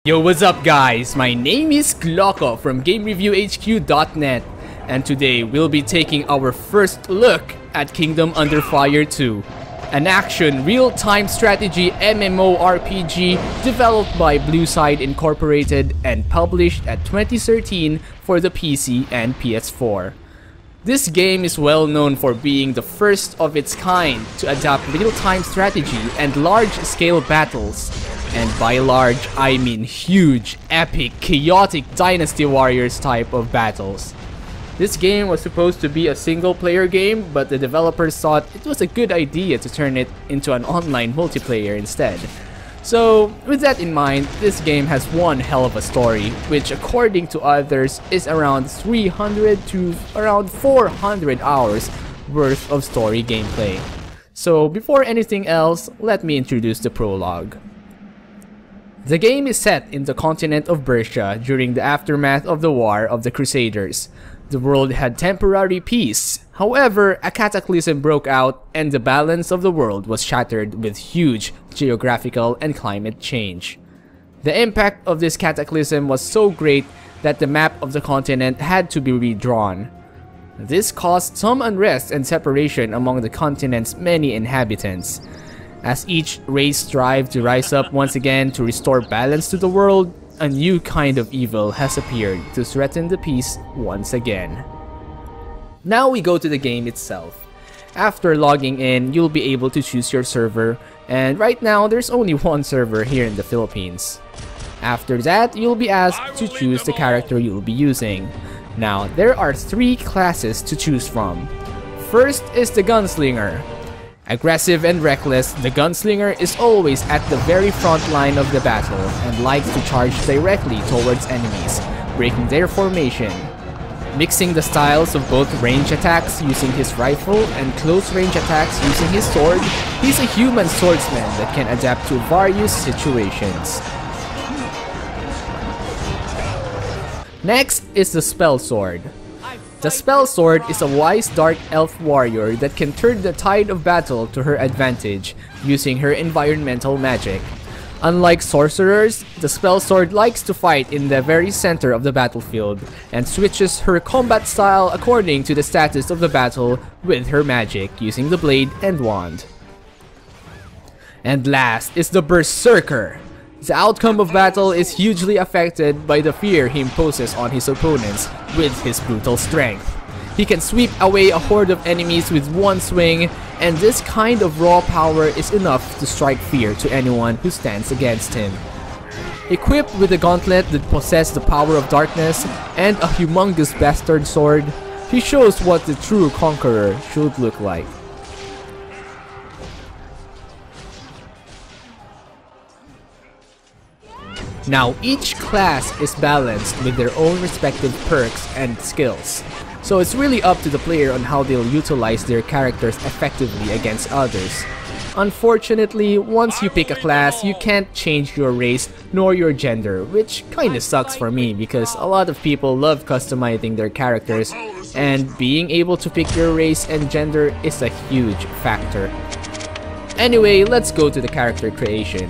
Yo, what's up guys? My name is Glocko from GameReviewHQ.net, and today we'll be taking our first look at Kingdom Under Fire 2, an action real-time strategy MMORPG developed by Blueside Incorporated and published at 2013 for the PC and PS4. This game is well known for being the first of its kind to adapt real-time strategy and large-scale battles. And by large, I mean huge, epic, chaotic Dynasty Warriors type of battles. This game was supposed to be a single-player game, but the developers thought it was a good idea to turn it into an online multiplayer instead. So, with that in mind, this game has one hell of a story, which according to others is around 300 to around 400 hours worth of story gameplay. So, before anything else, let me introduce the prologue. The game is set in the continent of Bersia during the aftermath of the War of the Crusaders. The world had temporary peace. However, a cataclysm broke out and the balance of the world was shattered with huge geographical and climate change. The impact of this cataclysm was so great that the map of the continent had to be redrawn. This caused some unrest and separation among the continent's many inhabitants. As each race strived to rise up once again to restore balance to the world, a new kind of evil has appeared to threaten the peace once again. Now we go to the game itself. After logging in, you'll be able to choose your server, and right now there's only one server here in the Philippines. After that, you'll be asked to choose the character you'll be using. Now, there are 3 classes to choose from. First is the Gunslinger. Aggressive and reckless, the Gunslinger is always at the very front line of the battle and likes to charge directly towards enemies, breaking their formation. Mixing the styles of both range attacks using his rifle and close range attacks using his sword, he's a human swordsman that can adapt to various situations. Next is the Spell Sword. The Spell Sword is a wise dark elf warrior that can turn the tide of battle to her advantage using her environmental magic. Unlike sorcerers, the Spell Sword likes to fight in the very center of the battlefield and switches her combat style according to the status of the battle with her magic using the blade and wand. And last is the Berserker. The outcome of battle is hugely affected by the fear he imposes on his opponents with his brutal strength. He can sweep away a horde of enemies with one swing, and this kind of raw power is enough to strike fear to anyone who stands against him. Equipped with a gauntlet that possesses the power of darkness and a humongous bastard sword, he shows what the true conqueror should look like. Now, each class is balanced with their own respective perks and skills, so it's really up to the player on how they'll utilize their characters effectively against others. Unfortunately, once you pick a class, you can't change your race nor your gender, which kinda sucks for me because a lot of people love customizing their characters, and being able to pick your race and gender is a huge factor. Anyway, let's go to the character creation.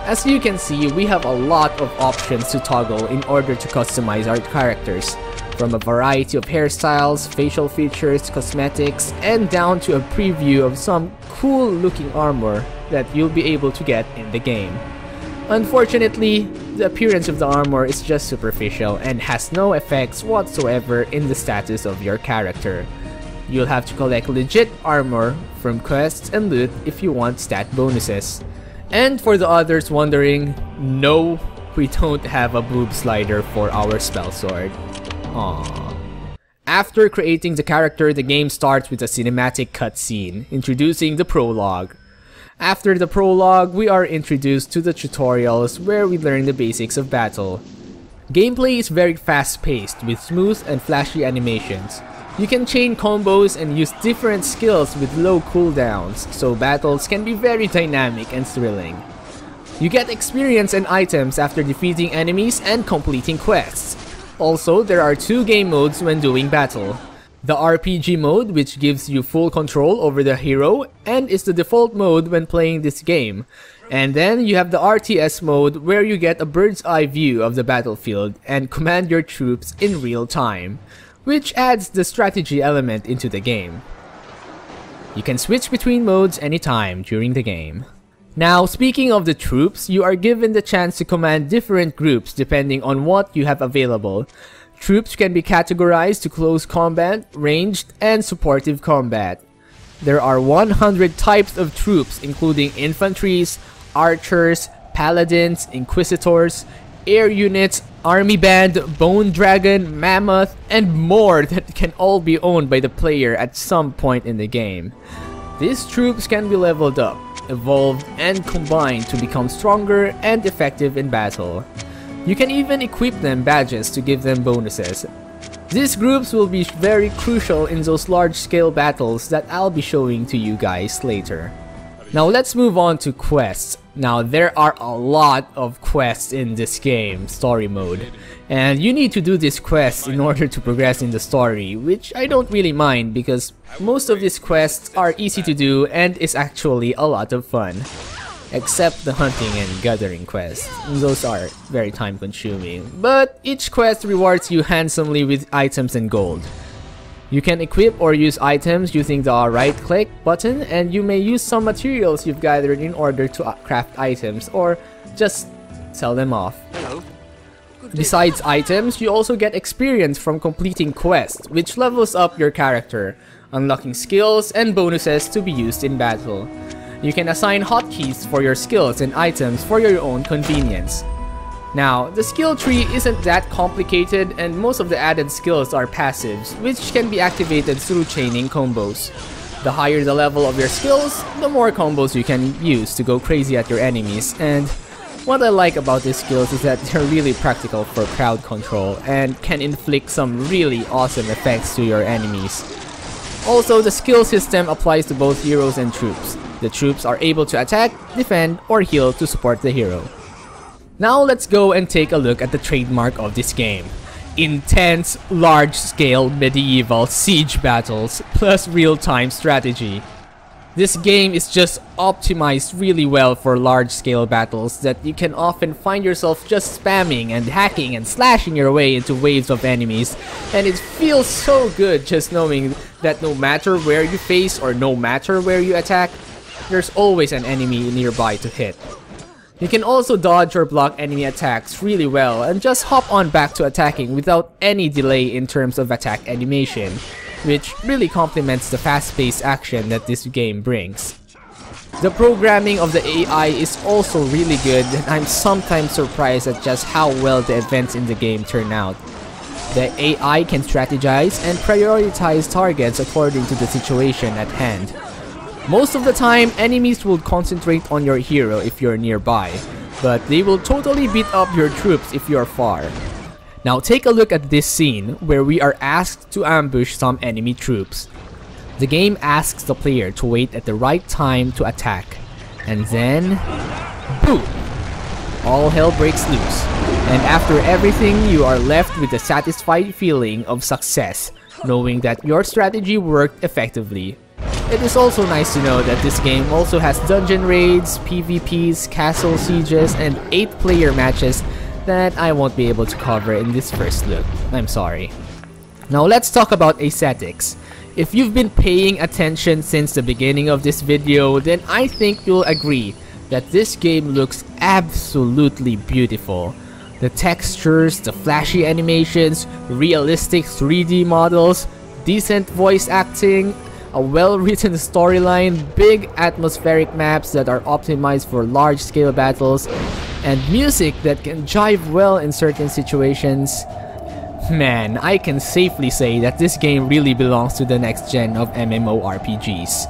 As you can see, we have a lot of options to toggle in order to customize our characters, from a variety of hairstyles, facial features, cosmetics, and down to a preview of some cool looking armor that you'll be able to get in the game. Unfortunately, the appearance of the armor is just superficial and has no effects whatsoever in the status of your character. You'll have to collect legit armor from quests and loot if you want stat bonuses. And for the others wondering, no, we don't have a boob slider for our Spell Sword. Aww. After creating the character, the game starts with a cinematic cutscene, introducing the prologue. After the prologue, we are introduced to the tutorials where we learn the basics of battle. Gameplay is very fast-paced with smooth and flashy animations. You can chain combos and use different skills with low cooldowns, so battles can be very dynamic and thrilling. You get experience and items after defeating enemies and completing quests. Also, there are 2 game modes when doing battle. The RPG mode, which gives you full control over the hero and is the default mode when playing this game. And then you have the RTS mode where you get a bird's eye view of the battlefield and command your troops in real time, which adds the strategy element into the game. You can switch between modes anytime during the game. Now, speaking of the troops, you are given the chance to command different groups depending on what you have available. Troops can be categorized to close combat, ranged, and supportive combat. There are 100 types of troops including infantries, archers, paladins, inquisitors, air units, army band, bone dragon, mammoth, and more that can all be owned by the player at some point in the game. These troops can be leveled up, evolved, and combined to become stronger and effective in battle. You can even equip them badges to give them bonuses. These groups will be very crucial in those large-scale battles that I'll be showing to you guys later. Now let's move on to quests. Now there are a lot of quests in this game, story mode. And you need to do these quests in order to progress in the story, which I don't really mind because most of these quests are easy to do and is actually a lot of fun. Except the hunting and gathering quests. Those are very time consuming. But each quest rewards you handsomely with items and gold. You can equip or use items using the right click button, and you may use some materials you've gathered in order to craft items or just sell them off. Hello. Besides items, you also get experience from completing quests, which levels up your character, unlocking skills and bonuses to be used in battle. You can assign hotkeys for your skills and items for your own convenience. Now, the skill tree isn't that complicated and most of the added skills are passives, which can be activated through chaining combos. The higher the level of your skills, the more combos you can use to go crazy at your enemies, and what I like about these skills is that they're really practical for crowd control and can inflict some really awesome effects to your enemies. Also, the skill system applies to both heroes and troops. The troops are able to attack, defend, or heal to support the hero. Now let's go and take a look at the trademark of this game. Intense, large-scale medieval siege battles plus real-time strategy. This game is just optimized really well for large-scale battles that you can often find yourself just spamming and hacking and slashing your way into waves of enemies, and it feels so good just knowing that no matter where you face or no matter where you attack, there's always an enemy nearby to hit. You can also dodge or block enemy attacks really well and just hop on back to attacking without any delay in terms of attack animation, which really complements the fast-paced action that this game brings. The programming of the AI is also really good, and I'm sometimes surprised at just how well the events in the game turn out. The AI can strategize and prioritize targets according to the situation at hand. Most of the time, enemies will concentrate on your hero if you're nearby, but they will totally beat up your troops if you're far. Now take a look at this scene where we are asked to ambush some enemy troops. The game asks the player to wait at the right time to attack, and then boom! All hell breaks loose, and after everything you are left with a satisfied feeling of success, knowing that your strategy worked effectively. It is also nice to know that this game also has dungeon raids, PvPs, castle sieges, and 8-player matches that I won't be able to cover in this first look. I'm sorry. Now let's talk about aesthetics. If you've been paying attention since the beginning of this video, then I think you'll agree that this game looks absolutely beautiful. The textures, the flashy animations, realistic 3D models, decent voice acting, a well-written storyline, big atmospheric maps that are optimized for large-scale battles, and music that can jive well in certain situations. Man, I can safely say that this game really belongs to the next gen of MMORPGs.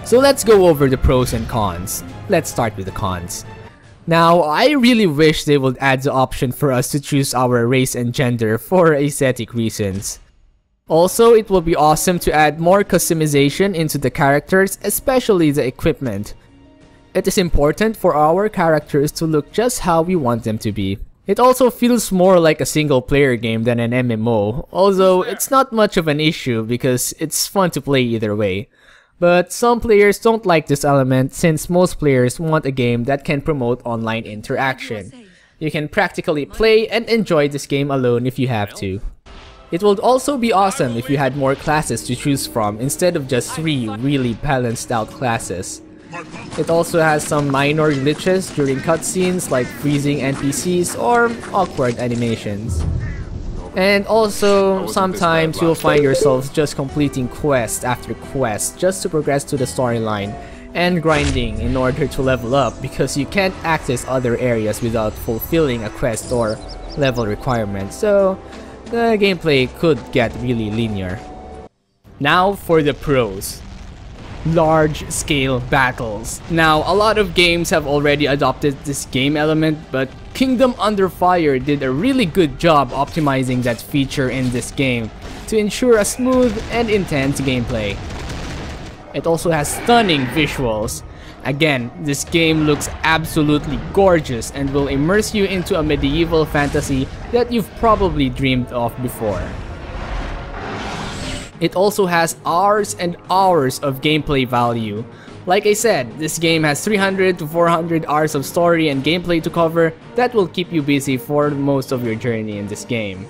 So let's go over the pros and cons. Let's start with the cons. Now, I really wish they would add the option for us to choose our race and gender for aesthetic reasons. Also, it will be awesome to add more customization into the characters, especially the equipment. It is important for our characters to look just how we want them to be. It also feels more like a single-player game than an MMO, although it's not much of an issue because it's fun to play either way. But some players don't like this element since most players want a game that can promote online interaction. You can practically play and enjoy this game alone if you have to. It would also be awesome if you had more classes to choose from instead of just 3 really balanced out classes. It also has some minor glitches during cutscenes like freezing NPCs or awkward animations. And also, sometimes you'll find yourselves just completing quest after quest just to progress to the storyline and grinding in order to level up because you can't access other areas without fulfilling a quest or level requirement, so the gameplay could get really linear. Now for the pros. Large-scale battles. Now, a lot of games have already adopted this game element, but Kingdom Under Fire did a really good job optimizing that feature in this game to ensure a smooth and intense gameplay. It also has stunning visuals. Again, this game looks absolutely gorgeous and will immerse you into a medieval fantasy that you've probably dreamed of before. It also has hours and hours of gameplay value. Like I said, this game has 300 to 400 hours of story and gameplay to cover that will keep you busy for most of your journey in this game.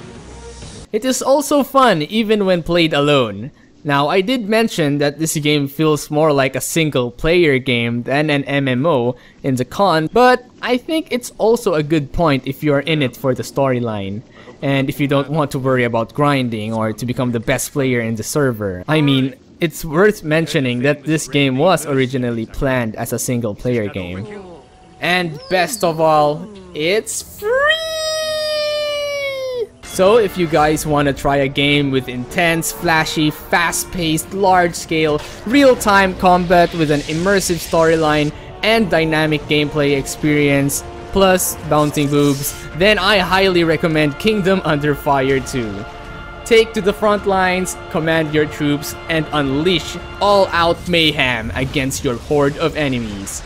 It is also fun even when played alone. Now, I did mention that this game feels more like a single player game than an MMO in the con, but I think it's also a good point if you are in it for the storyline, and if you don't want to worry about grinding or to become the best player in the server. I mean, it's worth mentioning that this game was originally planned as a single player game. And best of all, it's free! So if you guys want to try a game with intense, flashy, fast-paced, large-scale, real-time combat with an immersive storyline and dynamic gameplay experience, plus bouncing boobs, then I highly recommend Kingdom Under Fire 2. Take to the front lines, command your troops, and unleash all-out mayhem against your horde of enemies.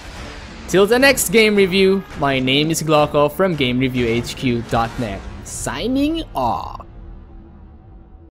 Till the next game review, my name is Glocko from GameReviewHQ.net. Signing off.